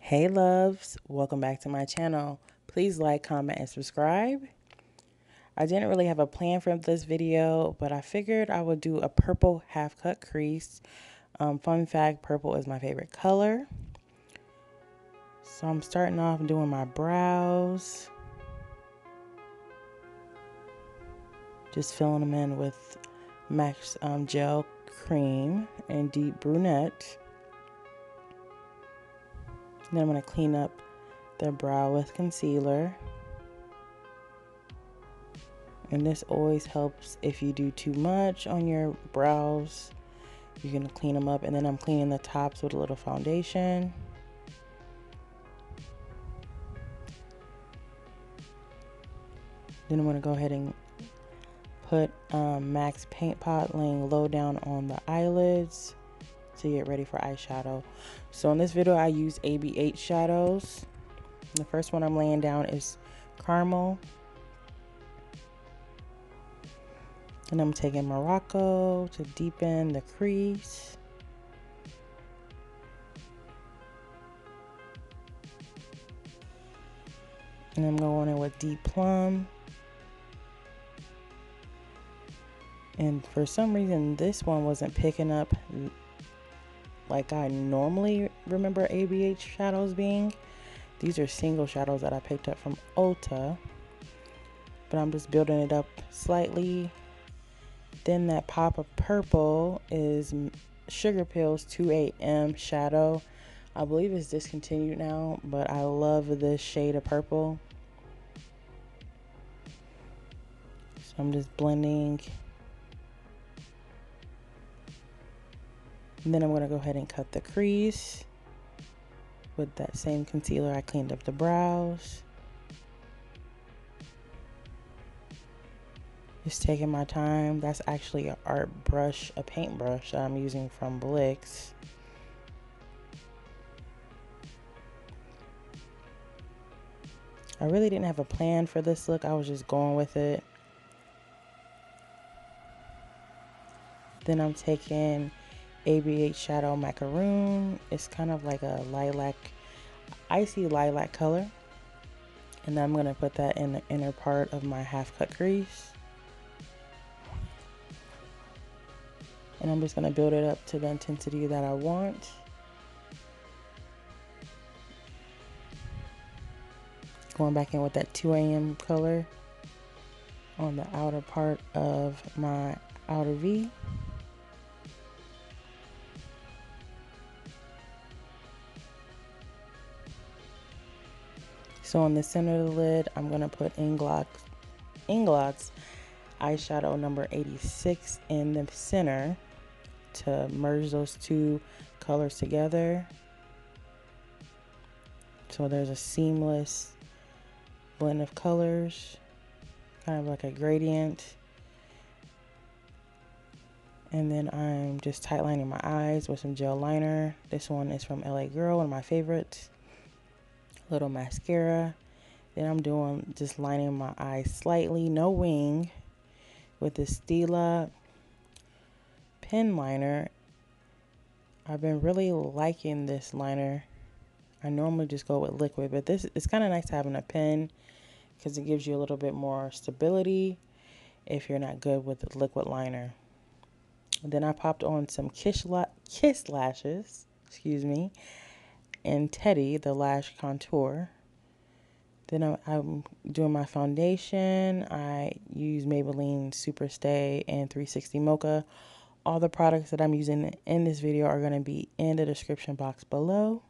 Hey loves, welcome back to my channel. Please like, comment, and subscribe. I didn't really have a plan for this video, but I figured I would do a purple half cut crease. Fun fact, purple is my favorite color. So I'm starting off doing my brows. Just filling them in with MAC's gel cream and deep brunette. Then I'm going to clean up the brow with concealer. And this always helps if you do too much on your brows. You're going to clean them up. And then I'm cleaning the tops with a little foundation. Then I'm going to go ahead and put MAC's Paint Pot laying low down on the eyelids to get ready for eyeshadow. So in this video I use AB8 shadows. The first one I'm laying down is Caramel. And I'm taking Morocco to deepen the crease. And I'm going in with Deep Plum. And for some reason this one wasn't picking up like I normally remember AB8 shadows being. These are single shadows that I picked up from Ulta. But I'm just building it up slightly. Then that pop of purple is Sugarpill's 2AM shadow. I believe it's discontinued now, but I love this shade of purple. So I'm just blending. And then I'm going to go ahead and cut the crease with that same concealer I cleaned up the brows. Just taking my time. That's actually an art brush, a paintbrush that I'm using from Blix. I really didn't have a plan for this look. I was just going with it. Then I'm taking AB8 shadow macaroon. It's kind of like a lilac, icy lilac color. And then I'm going to put that in the inner part of my half cut crease. And I'm just going to build it up to the intensity that I want. Going back in with that 2AM color on the outer part of my outer V. So on the center of the lid, I'm going to put Inglot's eyeshadow number 86 in the center to merge those two colors together. So there's a seamless blend of colors, kind of like a gradient. And then I'm just tightlining my eyes with some gel liner. This one is from LA Girl, one of my favorites. Little mascara. Then I'm doing just lining my eyes slightly, no wing, with the Stila pen liner. I've been really liking this liner. I normally just go with liquid, but this it's kind of nice having a pen because it gives you a little bit more stability if you're not good with the liquid liner. And then I popped on some Kiss lashes, and Teddi, the Lash contour. Then I'm doing my foundation. I use Maybelline Superstay and 360 Mocha. All the products that I'm using in this video are going to be in the description box below.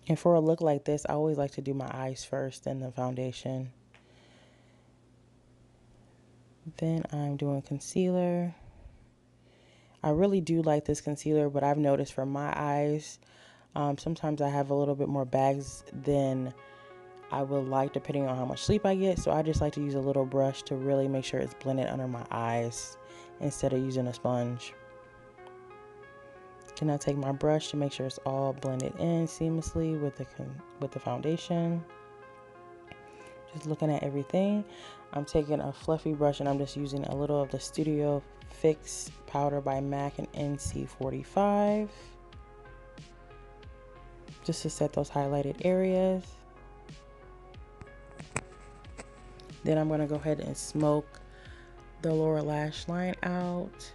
And for a look like this, I always like to do my eyes first, then the foundation. Then I'm doing concealer. I really do like this concealer, but I've noticed for my eyes, sometimes I have a little bit more bags than I would like depending on how much sleep I get. So I just like to use a little brush to really make sure it's blended under my eyes instead of using a sponge. Then I take my brush to make sure it's all blended in seamlessly with the foundation. Just looking at everything. I'm taking a fluffy brush and I'm just using a little of the Studio Fix powder by MAC and NC45 just to set those highlighted areas. Then I'm going to go ahead and smoke the lower lash line out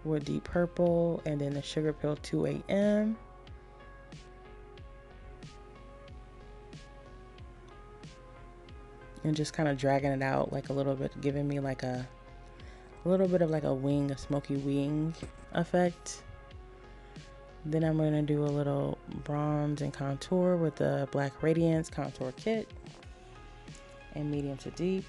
with Deep Purple and then the Sugarpill 2 AM. And just kind of dragging it out like a little bit, giving me like a little bit of like a wing, a smoky wing effect. Then I'm going to do a little bronze and contour with the Black Radiance Contour Kit in medium to deep.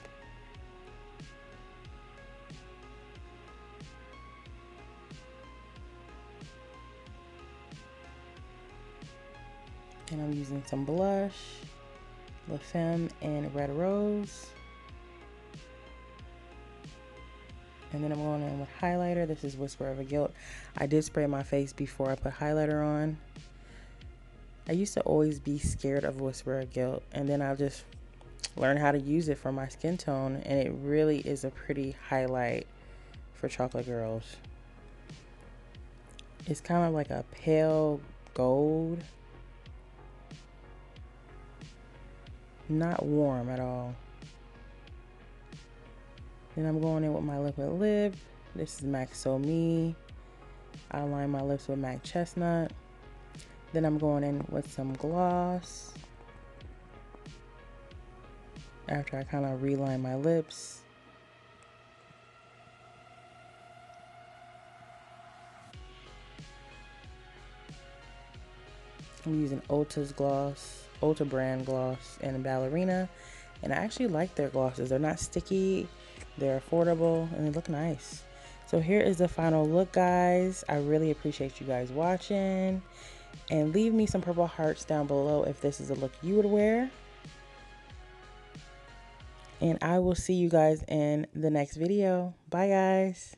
And I'm using some blush, the Femme in Red Rose. And then I'm going in with highlighter. This is Whisper of a Guilt. I did spray my face before I put highlighter on. I used to always be scared of Whisper of Guilt, and then I just learned how to use it for my skin tone, and it really is a pretty highlight for chocolate girls. It's kind of like a pale gold. Not warm at all. Then I'm going in with my liquid lip. This is MAC So Me. I line my lips with MAC Chestnut. Then I'm going in with some gloss. After I kind of reline my lips. I'm using Ulta's gloss, Ulta brand gloss and Ballerina. And I actually like their glosses. They're not sticky, they're affordable, and they look nice. So here is the final look, guys. I really appreciate you guys watching. And leave me some purple hearts down below if this is a look you would wear. And I will see you guys in the next video. Bye, guys.